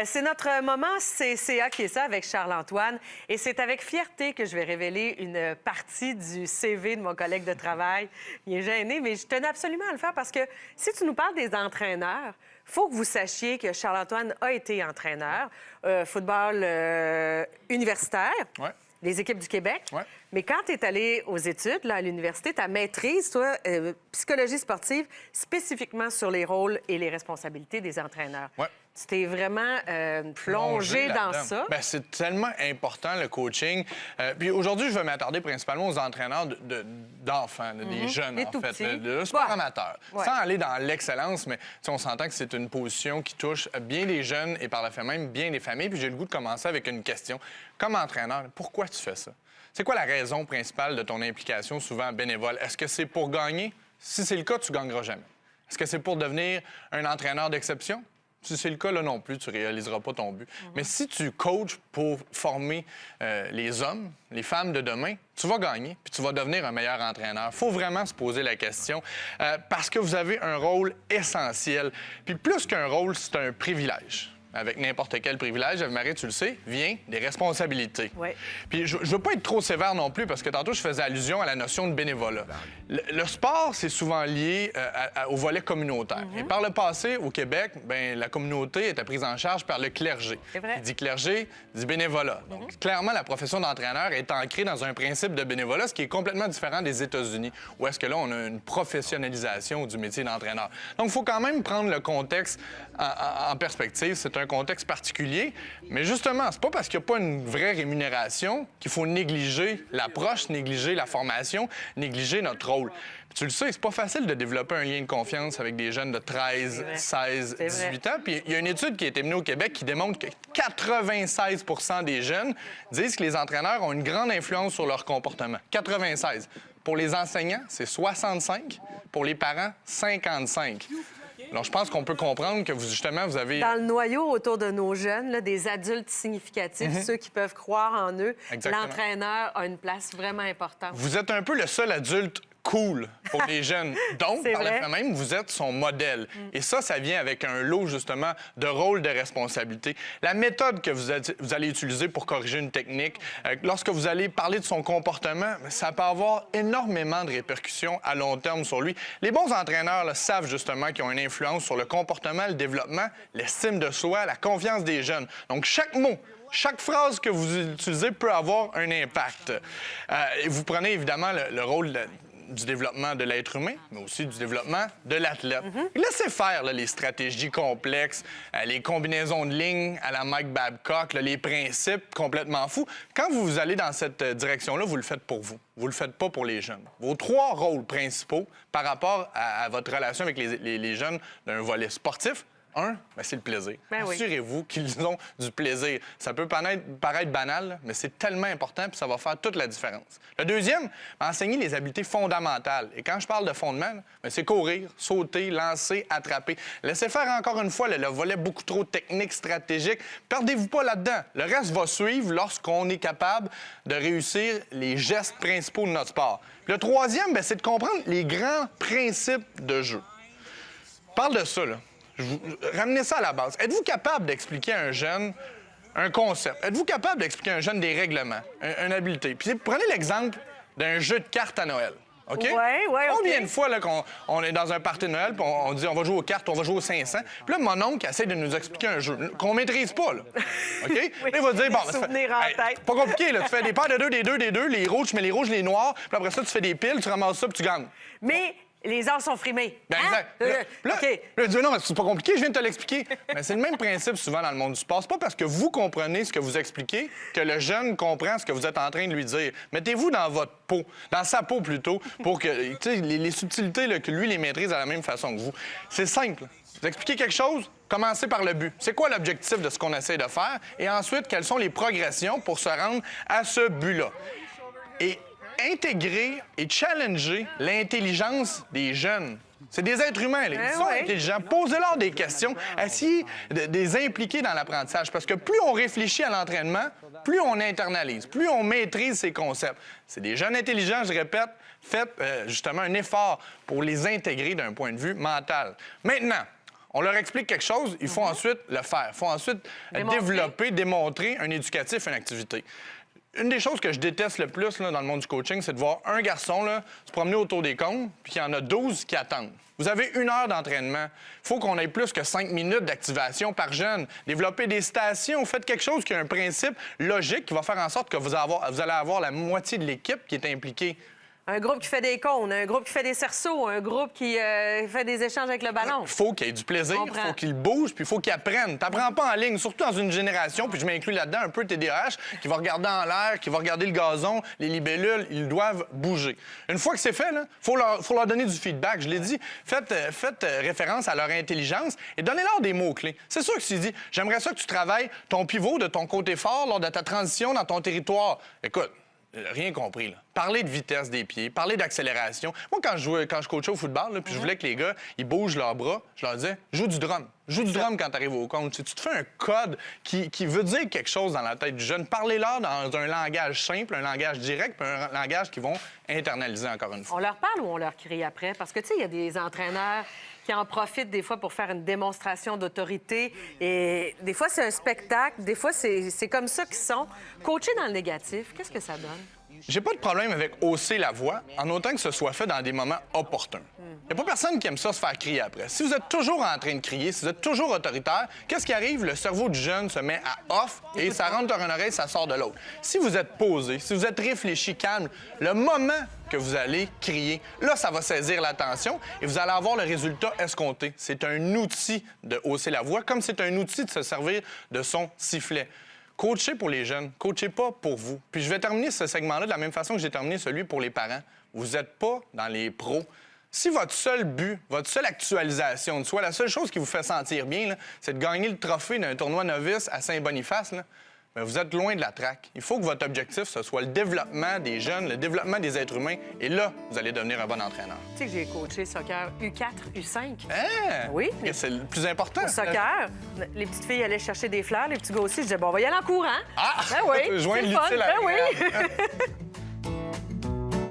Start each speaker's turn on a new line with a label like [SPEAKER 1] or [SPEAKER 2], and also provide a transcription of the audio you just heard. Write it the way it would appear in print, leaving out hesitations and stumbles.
[SPEAKER 1] C'est notre moment CCA qui est ça avec Charles-Antoine. Et c'est avec fierté que je vais révéler une partie du CV de mon collègue de travail. Il est gêné, mais je tenais absolument à le faire parce que si tu nous parles des entraîneurs, il faut que vous sachiez que Charles-Antoine a été entraîneur, football universitaire.
[SPEAKER 2] Ouais.
[SPEAKER 1] Les équipes du Québec.
[SPEAKER 2] Ouais.
[SPEAKER 1] Mais quand tu es allé aux études, là, à l'université, ta maîtrise, toi, psychologie sportive, spécifiquement sur les rôles et les responsabilités des entraîneurs.
[SPEAKER 2] Ouais.
[SPEAKER 1] Tu t'es vraiment plongé dans
[SPEAKER 2] là-dedans.
[SPEAKER 1] ça.
[SPEAKER 2] Bien, c'est tellement important, le coaching. Puis aujourd'hui, je vais m'attarder principalement aux entraîneurs d'enfants, des jeunes,
[SPEAKER 1] Les
[SPEAKER 2] en
[SPEAKER 1] tout
[SPEAKER 2] fait,
[SPEAKER 1] petits.
[SPEAKER 2] de sport
[SPEAKER 1] Ouais.
[SPEAKER 2] amateur.
[SPEAKER 1] Ouais.
[SPEAKER 2] Sans aller dans l'excellence, mais on s'entend que c'est une position qui touche bien des jeunes et par le fait même bien des familles. Puis j'ai le goût de commencer avec une question. Comme entraîneur, pourquoi tu fais ça? C'est quoi la raison principale de ton implication, souvent bénévole? Est-ce que c'est pour gagner? Si c'est le cas, tu gagneras jamais. Est-ce que c'est pour devenir un entraîneur d'exception? Si c'est le cas, là non plus, tu ne réaliseras pas ton but. Mais si tu coaches pour former les hommes, les femmes de demain, tu vas gagner, puis tu vas devenir un meilleur entraîneur. Il faut vraiment se poser la question, parce que vous avez un rôle essentiel. Puis plus qu'un rôle, c'est un privilège. Avec n'importe quel privilège, Marie, tu le sais, vient des responsabilités.
[SPEAKER 1] Oui.
[SPEAKER 2] Puis je veux pas être trop sévère non plus, parce que tantôt, je faisais allusion à la notion de bénévolat. Le sport, c'est souvent lié au volet communautaire. Et par le passé, au Québec, bien, la communauté était prise en charge par le clergé.
[SPEAKER 1] C'est vrai.
[SPEAKER 2] Qui dit clergé, dit bénévolat. Donc, clairement, la profession d'entraîneur est ancrée dans un principe de bénévolat, ce qui est complètement différent des États-Unis, où est-ce que là, on a une professionnalisation du métier d'entraîneur. Donc, il faut quand même prendre le contexte en perspective. C'est un contexte particulier, mais justement, c'est pas parce qu'il n'y a pas une vraie rémunération qu'il faut négliger l'approche, négliger la formation, négliger notre rôle. Puis tu le sais, c'est pas facile de développer un lien de confiance avec des jeunes de 13, 16, 18 ans. Puis il y a une étude qui a été menée au Québec qui démontre que 96 des jeunes disent que les entraîneurs ont une grande influence sur leur comportement. 96. Pour les enseignants, c'est 65. Pour les parents, 55. Alors, je pense qu'on peut comprendre que, justement, vous avez...
[SPEAKER 1] Dans le noyau autour de nos jeunes, là, des adultes significatifs, ceux qui peuvent croire en eux,
[SPEAKER 2] Exactement.
[SPEAKER 1] l'entraîneur a une place vraiment importante.
[SPEAKER 2] Vous êtes un peu le seul adulte cool pour les jeunes. Donc,
[SPEAKER 1] C'est
[SPEAKER 2] par le
[SPEAKER 1] vrai.
[SPEAKER 2] fait même, vous êtes son modèle. Et ça vient avec un lot, justement, de rôles de responsabilité. La méthode que vous allez utiliser pour corriger une technique, lorsque vous allez parler de son comportement, ça peut avoir énormément de répercussions à long terme sur lui. Les bons entraîneurs là, savent, justement, qu'ils ont une influence sur le comportement, le développement, l'estime de soi, la confiance des jeunes. Donc, chaque mot, chaque phrase que vous utilisez peut avoir un impact. Et vous prenez évidemment le rôle du développement de l'être humain, mais aussi du développement de l'athlète. Laissez faire là, les stratégies complexes, les combinaisons de lignes à la Mike Babcock, là, les principes complètement fous. Quand vous allez dans cette direction-là, vous le faites pour vous. Vous le faites pas pour les jeunes. Vos 3 rôles principaux par rapport à votre relation avec les jeunes d'un volet sportif, un, bien, c'est le plaisir.
[SPEAKER 1] Ben oui.
[SPEAKER 2] Assurez-vous qu'ils ont du plaisir. Ça peut paraître banal, là, mais c'est tellement important puis ça va faire toute la différence. Le deuxième, enseigner les habiletés fondamentales. Et quand je parle de fondement, bien, c'est courir, sauter, lancer, attraper. Laissez faire encore une fois le volet beaucoup trop technique, stratégique. Perdez-vous pas là-dedans. Le reste va suivre lorsqu'on est capable de réussir les gestes principaux de notre sport. Puis le troisième, bien, c'est de comprendre les grands principes de jeu. Parle de ça, là. Ramenez ça à la base. Êtes-vous capable d'expliquer à un jeune un concept? Êtes-vous capable d'expliquer à un jeune des règlements, une habileté? Puis prenez l'exemple d'un jeu de cartes à Noël. OK?
[SPEAKER 1] Ouais, OK.
[SPEAKER 2] Combien de fois là, qu'on est dans un party de Noël puis on dit on va jouer aux cartes, on va jouer aux 500. Puis là, mon oncle essaie de nous expliquer un jeu qu'on maîtrise pas. Là. OK?
[SPEAKER 1] Oui,
[SPEAKER 2] Là, il va dire, bon,
[SPEAKER 1] souvenirs en tête.
[SPEAKER 2] pas compliqué, là. Tu fais des paires de deux, des deux, les rouges, tu mets les rouges, les noirs. Puis après ça, tu fais des piles, tu ramasses ça puis tu gagnes.
[SPEAKER 1] Mais les arts sont frimés.
[SPEAKER 2] Ben,
[SPEAKER 1] Hein?
[SPEAKER 2] exact. Là,
[SPEAKER 1] OK.
[SPEAKER 2] là, tu dis, non, mais c'est pas compliqué, je viens de te l'expliquer. Mais c'est le même principe souvent dans le monde du sport. C'est pas parce que vous comprenez ce que vous expliquez que le jeune comprend ce que vous êtes en train de lui dire. Mettez-vous dans votre peau, dans sa peau plutôt, pour que, tu sais, les subtilités, là, que lui les maîtrise de la même façon que vous. C'est simple. Vous expliquez quelque chose, commencez par le but. C'est quoi l'objectif de ce qu'on essaie de faire? Et ensuite, quelles sont les progressions pour se rendre à ce but-là? Et intégrer et challenger l'intelligence des jeunes. C'est des êtres humains, là. Ils sont intelligents. Posez-leur des questions. Essayez de les impliquer dans l'apprentissage. Parce que plus on réfléchit à l'entraînement, plus on internalise, plus on maîtrise ces concepts. C'est des jeunes intelligents, je répète. Faites justement un effort pour les intégrer d'un point de vue mental. Maintenant, On leur explique quelque chose, il faut ensuite le faire. Il faut ensuite développer, démontrer un éducatif, une activité. Une des choses que je déteste le plus là, dans le monde du coaching, c'est de voir un garçon là, se promener autour des cônes, puis qu'il y en a 12 qui attendent. Vous avez 1 heure d'entraînement. Il faut qu'on ait plus que 5 minutes d'activation par jeune. Développer des stations. Faites quelque chose qui a un principe logique qui va faire en sorte que vous allez avoir la moitié de l'équipe qui est impliquée.
[SPEAKER 1] Un groupe qui fait des cônes, un groupe qui fait des cerceaux, un groupe qui fait des échanges avec le ballon.
[SPEAKER 2] Il faut qu'il ait du plaisir, il faut qu'il bouge, puis il faut qu'il apprenne. T'apprends pas en ligne, surtout dans une génération, puis je m'inclus là-dedans un peu TDAH, qui va regarder en l'air, qui va regarder le gazon, les libellules, ils doivent bouger. Une fois que c'est fait, il faut leur donner du feedback. Je l'ai dit, faites référence à leur intelligence et donnez-leur des mots-clés. C'est sûr que tu dis, j'aimerais ça que tu travailles ton pivot de ton côté fort lors de ta transition dans ton territoire. Écoute, rien compris, là. Parler de vitesse des pieds, parler d'accélération. Moi, quand je coachais au football, là, puis je voulais que les gars, ils bougent leurs bras, je leur disais, joue du drum. Joue du drum quand tu arrives au compte. Tu te fais un code qui veut dire quelque chose dans la tête du jeune. Parlez-leur dans un langage simple, un langage direct, puis un langage qu'ils vont internaliser encore une fois.
[SPEAKER 1] On leur parle ou on leur crie après? Parce que, tu sais, il y a des entraîneurs qui en profitent des fois pour faire une démonstration d'autorité. Et des fois, c'est un spectacle. Des fois, c'est comme ça qu'ils sont. Coacher dans le négatif, qu'est-ce que ça donne?
[SPEAKER 2] J'ai pas de problème avec hausser la voix, en autant que ce soit fait dans des moments opportuns. Il n'y a pas personne qui aime ça se faire crier après. Si vous êtes toujours en train de crier, si vous êtes toujours autoritaire, qu'est-ce qui arrive? Le cerveau du jeune se met à off et ça rentre dans une oreille, ça sort de l'autre. Si vous êtes posé, si vous êtes réfléchi, calme, le moment que vous allez crier, là, ça va saisir l'attention et vous allez avoir le résultat escompté. C'est un outil de hausser la voix, comme c'est un outil de se servir de son sifflet. Coachez pour les jeunes, coachez pas pour vous. Puis je vais terminer ce segment-là de la même façon que j'ai terminé celui pour les parents. Vous n'êtes pas dans les pros. Si votre seul but, votre seule actualisation de soi, la seule chose qui vous fait sentir bien, c'est de gagner le trophée d'un tournoi novice à Saint-Boniface, bien, vous êtes loin de la traque. Il faut que votre objectif, ce soit le développement des jeunes, le développement des êtres humains. Et là, vous allez devenir un bon entraîneur.
[SPEAKER 1] Tu sais que j'ai coaché soccer U4, U5.
[SPEAKER 2] Hein?
[SPEAKER 1] Oui.
[SPEAKER 2] C'est le plus important.
[SPEAKER 1] Au soccer, les petites filles allaient chercher des fleurs, les petits gars aussi. Je disais, bon, on va y aller en courant.
[SPEAKER 2] Ah!
[SPEAKER 1] Ben oui.
[SPEAKER 2] Joindre
[SPEAKER 1] c'est le fun.
[SPEAKER 2] l'utile à
[SPEAKER 1] Ben oui.
[SPEAKER 2] l'agréable.